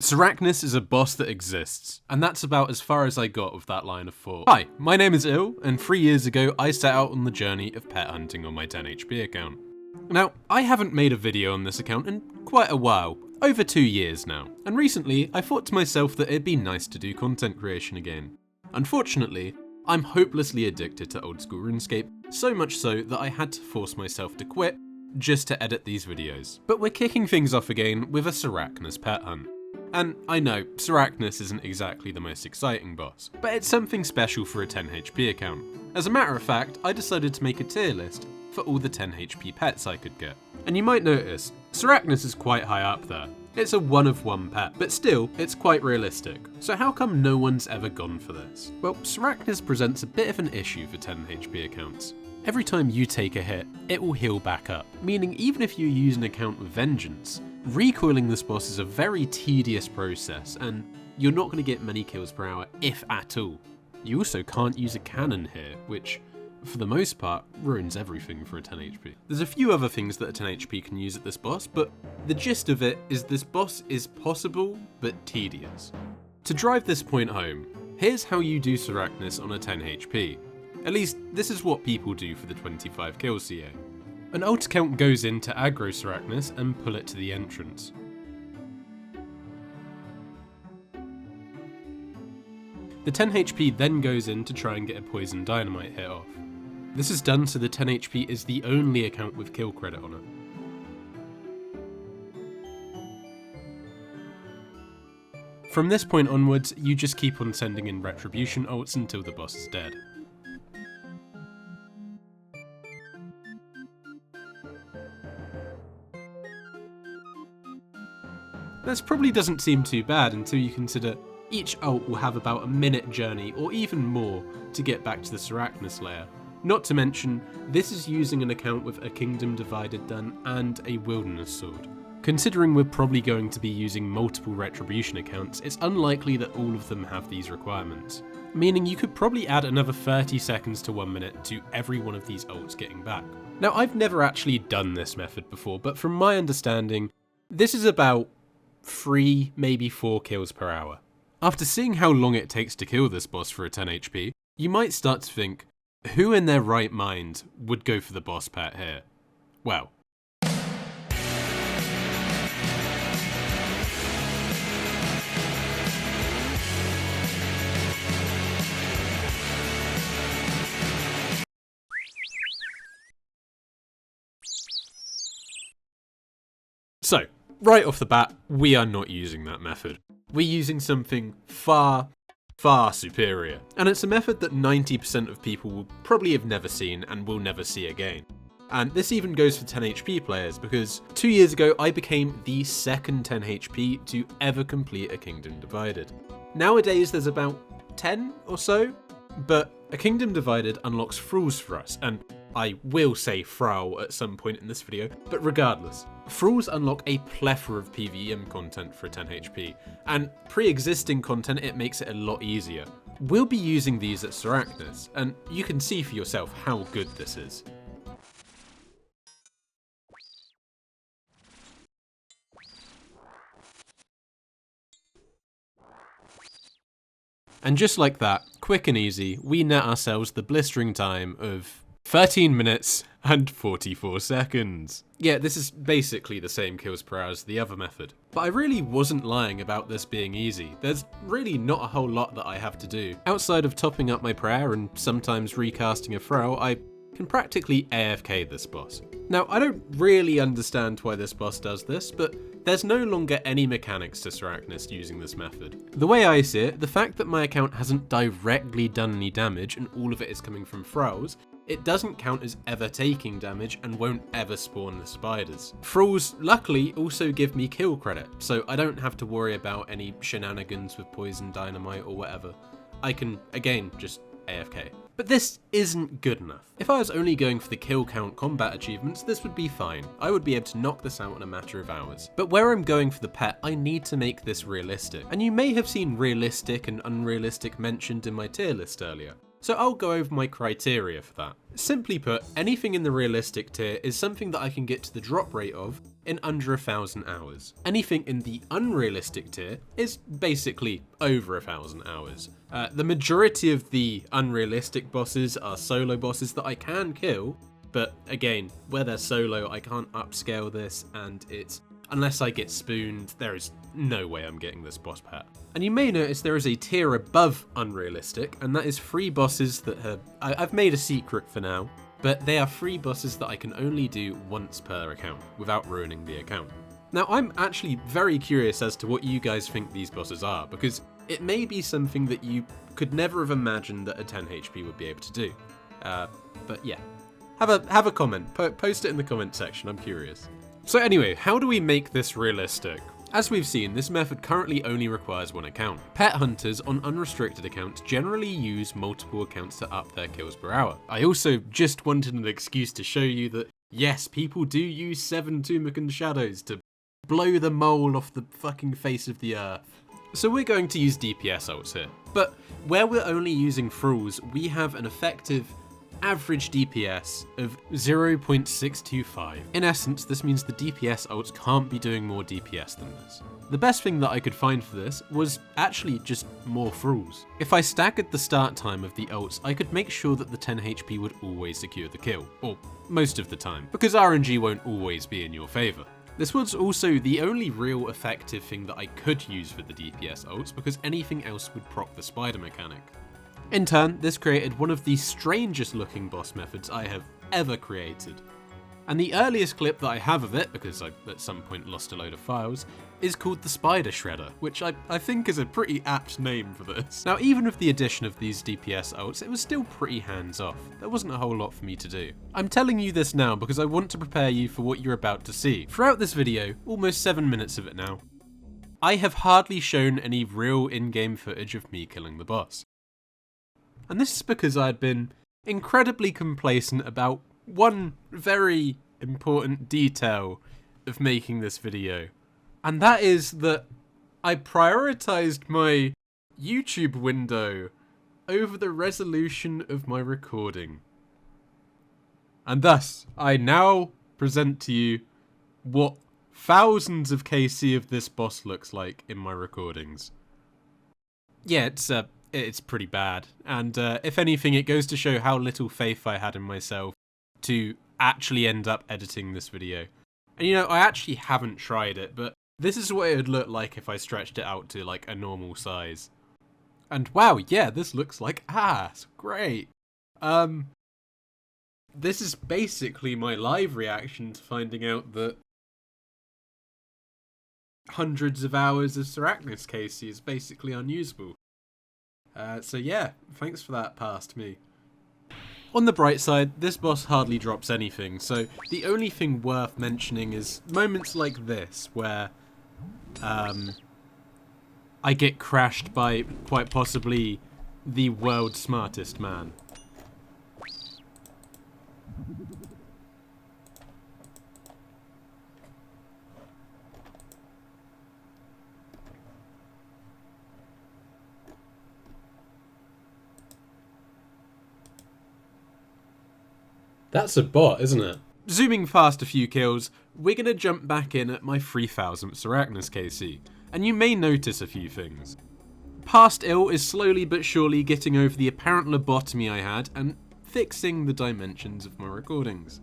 Sarachnis is a boss that exists, and that's about as far as I got with that line of thought. Hi, my name is Il, and 3 years ago I set out on the journey of pet hunting on my 10HP account. Now, I haven't made a video on this account in quite a while, over 2 years now, and recently I thought to myself that it'd be nice to do content creation again. Unfortunately, I'm hopelessly addicted to old school RuneScape, so much so that I had to force myself to quit just to edit these videos. But we're kicking things off again with a Sarachnis pet hunt. And I know, Sarachnis isn't exactly the most exciting boss, but it's something special for a 10HP account. As a matter of fact, I decided to make a tier list for all the 10HP pets I could get. And you might notice, Sarachnis is quite high up there. It's a one of one pet, but still, it's quite realistic. So how come no one's ever gone for this? Well, Sarachnis presents a bit of an issue for 10HP accounts. Every time you take a hit, it will heal back up, meaning even if you use an account with Vengeance, recoiling this boss is a very tedious process, and you're not going to get many kills per hour, if at all. You also can't use a cannon here, which, for the most part, ruins everything for a 10HP. There's a few other things that a 10HP can use at this boss, but the gist of it is this boss is possible, but tedious. To drive this point home, here's how you do Sarachnis on a 10HP. At least, this is what people do for the 25 kill CA. An ult account goes in to aggro Sarachnis and pull it to the entrance. The 10 HP then goes in to try and get a poison dynamite hit off. This is done so the 10 HP is the only account with kill credit on it. From this point onwards, you just keep on sending in retribution ults until the boss is dead. This probably doesn't seem too bad until you consider each ult will have about a minute journey or even more to get back to the Sarachnis layer. Not to mention, this is using an account with a Kingdom Divided done and a Wilderness Sword. Considering we're probably going to be using multiple Retribution accounts, it's unlikely that all of them have these requirements. Meaning you could probably add another 30 seconds to 1 minute to every one of these ults getting back. Now, I've never actually done this method before, but from my understanding, this is about 3, maybe 4 kills per hour. After seeing how long it takes to kill this boss for a 10 HP, you might start to think, who in their right mind would go for the boss pet here? Well, so, right off the bat, we are not using that method. We're using something far, far superior. And it's a method that 90% of people will probably have never seen and will never see again. And this even goes for 10 HP players, because 2 years ago I became the second 10 HP to ever complete a Kingdom Divided. Nowadays there's about 10 or so, but a Kingdom Divided unlocks Thralls for us, and I will say Thrall at some point in this video, but regardless, Thralls unlock a plethora of PvM content for 10 HP, and pre-existing content it makes it a lot easier. We'll be using these at Sarachnis, and you can see for yourself how good this is. And just like that, quick and easy, we net ourselves the blistering time of 13 minutes and 44 seconds. Yeah, this is basically the same kills per hour as the other method. But I really wasn't lying about this being easy. There's really not a whole lot that I have to do. Outside of topping up my prayer and sometimes recasting a throw, I can practically AFK this boss. Now, I don't really understand why this boss does this, but there's no longer any mechanics to Sarachnis using this method. The way I see it, the fact that my account hasn't directly done any damage and all of it is coming from Thralls, it doesn't count as ever taking damage and won't ever spawn the spiders. Thralls, luckily, also give me kill credit, so I don't have to worry about any shenanigans with poison dynamite or whatever. I can, again, just AFK. But this isn't good enough. If I was only going for the kill count combat achievements, this would be fine. I would be able to knock this out in a matter of hours. But where I'm going for the pet, I need to make this realistic. And you may have seen realistic and unrealistic mentioned in my tier list earlier. So I'll go over my criteria for that. Simply put, anything in the realistic tier is something that I can get to the drop rate of in under 1,000 hours. Anything in the unrealistic tier is basically over 1,000 hours. The majority of the unrealistic bosses are solo bosses that I can kill, but again, where they're solo, I can't upscale this, and unless I get spooned, there is no way I'm getting this boss pet. And you may notice there is a tier above unrealistic, and that is free bosses that I've made a secret for now, but they are free bosses that I can only do once per account, without ruining the account. Now, I'm actually very curious as to what you guys think these bosses are, because it may be something that you could never have imagined that a 10 HP would be able to do. But yeah, have a comment, post it in the comment section, I'm curious. So anyway, how do we make this realistic? As we've seen, this method currently only requires one account. Pet hunters on unrestricted accounts generally use multiple accounts to up their kills per hour. I also just wanted an excuse to show you that yes, people do use 7 Tumakan shadows to blow the mole off the fucking face of the earth. So we're going to use DPS ults here. But where we're only using thralls, we have an effective average DPS of 0.625. In essence, this means the DPS ults can't be doing more DPS than this. The best thing that I could find for this was actually just more thralls. If I staggered the start time of the ults, I could make sure that the 10 HP would always secure the kill, or most of the time, because RNG won't always be in your favour. This was also the only real effective thing that I could use for the DPS ults, because anything else would proc the spider mechanic. In turn, this created one of the strangest looking boss methods I have ever created. And the earliest clip that I have of it, because I at some point lost a load of files, is called the Spider Shredder, which I think is a pretty apt name for this. Now, even with the addition of these DPS ults, it was still pretty hands-off. There wasn't a whole lot for me to do. I'm telling you this now because I want to prepare you for what you're about to see. Throughout this video, almost 7 minutes of it now, I have hardly shown any real in-game footage of me killing the boss. And this is because I had been incredibly complacent about one very important detail of making this video. And that is that I prioritized my YouTube window over the resolution of my recording. And thus, I now present to you what thousands of KC of this boss looks like in my recordings. Yeah, it's pretty bad, and if anything, it goes to show how little faith I had in myself to actually end up editing this video. And you know, I actually haven't tried it, but this is what it would look like if I stretched it out to like a normal size. And wow, yeah, this looks like ass. Great. This is basically my live reaction to finding out that hundreds of hours of Sarachnis KC is basically unusable. So yeah, thanks for that past me. On the bright side, this boss hardly drops anything, so the only thing worth mentioning is moments like this, where I get crashed by quite possibly the world's smartest man. That's a bot, isn't it? Zooming past a few kills, we're gonna jump back in at my 3000th Sarachnis KC, and you may notice a few things. Past Ill is slowly but surely getting over the apparent lobotomy I had and fixing the dimensions of my recordings.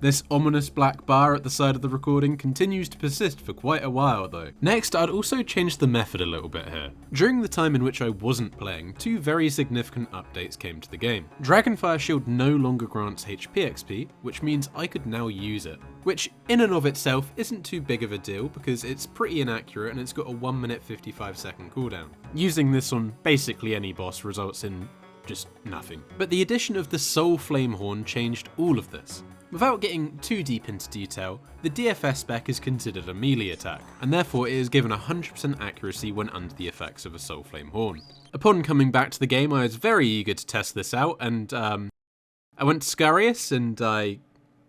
This ominous black bar at the side of the recording continues to persist for quite a while though. Next, I'd also changed the method a little bit here. During the time in which I wasn't playing, 2 very significant updates came to the game. Dragonfire Shield no longer grants HP XP, which means I could now use it. Which in and of itself isn't too big of a deal because it's pretty inaccurate and it's got a 1 minute 55 second cooldown. Using this on basically any boss results in just nothing. But the addition of the Soul Flame Horn changed all of this. Without getting too deep into detail, the DFS spec is considered a melee attack, and therefore it is given 100% accuracy when under the effects of a Soul Flame Horn. Upon coming back to the game, I was very eager to test this out, and I went to Scarius and I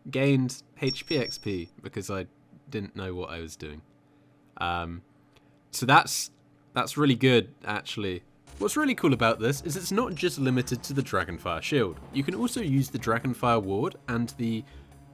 gained HP XP because I didn't know what I was doing. So that's really good, actually. What's really cool about this is it's not just limited to the Dragonfire Shield. You can also use the Dragonfire Ward and the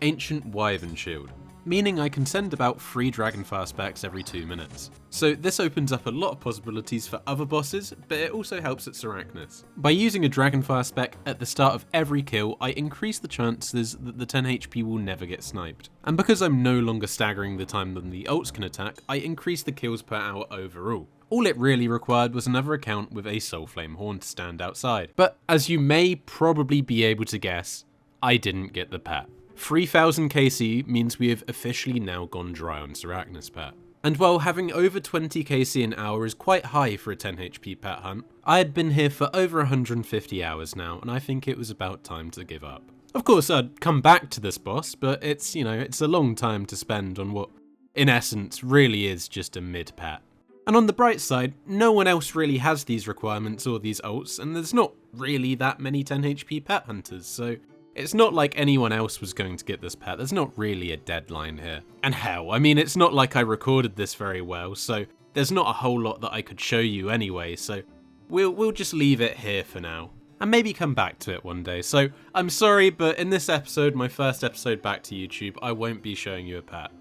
Ancient Wyvern Shield, meaning I can send about 3 Dragonfire specs every 2 minutes. So this opens up a lot of possibilities for other bosses, but it also helps at Sarachnis. By using a Dragonfire spec at the start of every kill, I increase the chances that the 10 HP will never get sniped. And because I'm no longer staggering the time than the ults can attack, I increase the kills per hour overall. All it really required was another account with a Soulflame Horn to stand outside. But as you may probably be able to guess, I didn't get the pet. 3000 KC means we have officially now gone dry on Sarachnis pet. And while having over 20 KC an hour is quite high for a 10 HP pet hunt, I had been here for over 150 hours now, and I think it was about time to give up. Of course, I'd come back to this boss, but it's a long time to spend on what, in essence, really is just a mid pet. And on the bright side, no one else really has these requirements or these ults, and there's not really that many 10 HP pet hunters, so it's not like anyone else was going to get this pet. There's not really a deadline here. And hell, I mean, it's not like I recorded this very well, so there's not a whole lot that I could show you anyway, so we'll just leave it here for now. And maybe come back to it one day. So I'm sorry, but in this episode, my first episode back to YouTube, I won't be showing you a pet.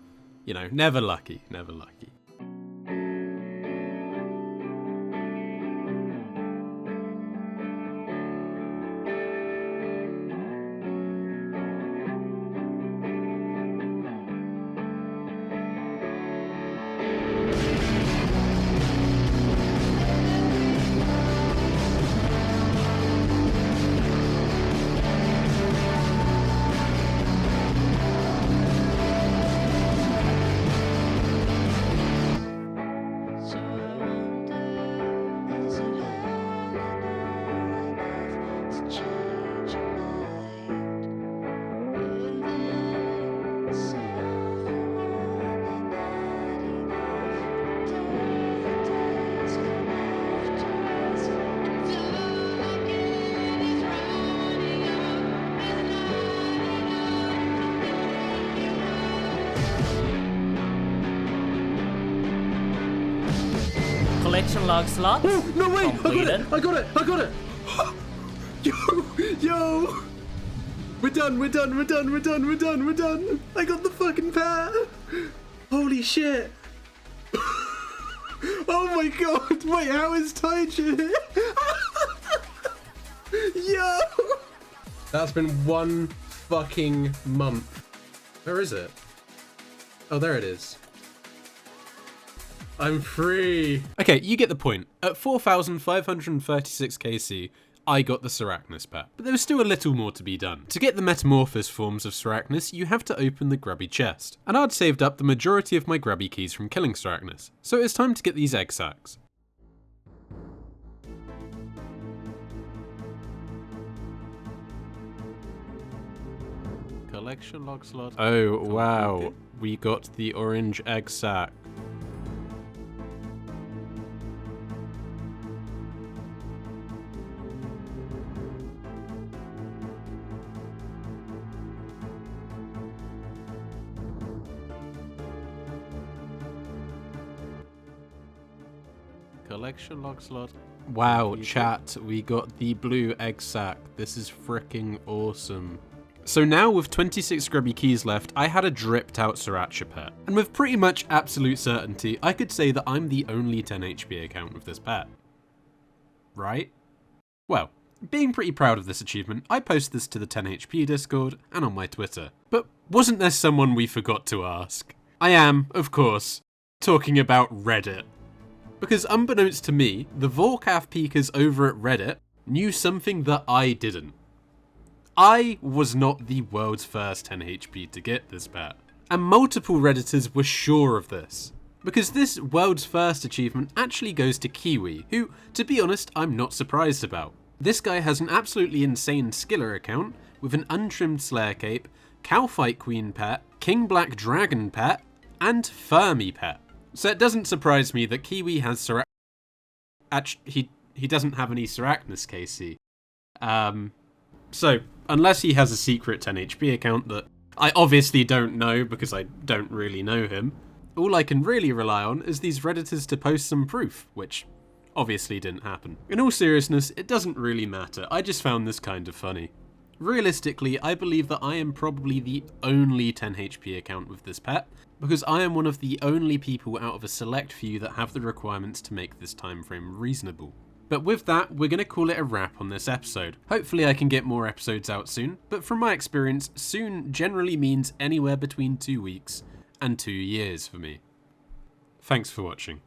You know, never lucky, never lucky. Collection log slot. Oh, no way! Completed. I got it! Yo! We're done! I got the fucking pet! Holy shit! Oh my god! Wait, how is Taija here? Yo! That's been 1 fucking month. Where is it? Oh, there it is. I'm free. Okay, you get the point. At 4,536 KC, I got the Sarachnis pet. But there was still a little more to be done. To get the metamorphosis forms of Sarachnis, you have to open the grubby chest. And I'd saved up the majority of my grubby keys from killing Sarachnis, so it's time to get these egg sacs. Collection log slot. Oh, wow. We got the orange egg sac. Collection log slot. Wow, chat, we got the blue egg sac. This is freaking awesome. So now with 26 grubby keys left, I had a dripped out Sriracha pet. And with pretty much absolute certainty, I could say that I'm the only 10 HP account with this pet. Right? Well, being pretty proud of this achievement, I post this to the 10 HP Discord and on my Twitter. But wasn't there someone we forgot to ask? I am, of course, talking about Reddit. Because unbeknownst to me, the Vorkath peekers over at Reddit knew something that I didn't. I was not the world's first 10 HP to get this pet. And multiple Redditors were sure of this. Because this world's first achievement actually goes to Kiwi, who, to be honest, I'm not surprised about. This guy has an absolutely insane Skiller account, with an untrimmed Slayer cape, Cowfight Queen pet, King Black Dragon pet, and Fermi pet. So it doesn't surprise me that Kiwi has Actually, he doesn't have any Sarachnis KC. So, unless he has a secret 10 HP account that I obviously don't know because I don't really know him, all I can really rely on is these Redditors to post some proof, which obviously didn't happen. In all seriousness, it doesn't really matter, I just found this kind of funny. Realistically, I believe that I am probably the only 10 HP account with this pet, because I am one of the only people out of a select few that have the requirements to make this time frame reasonable. But with that, we're going to call it a wrap on this episode. Hopefully I can get more episodes out soon, but from my experience, soon generally means anywhere between 2 weeks and 2 years for me. Thanks for watching.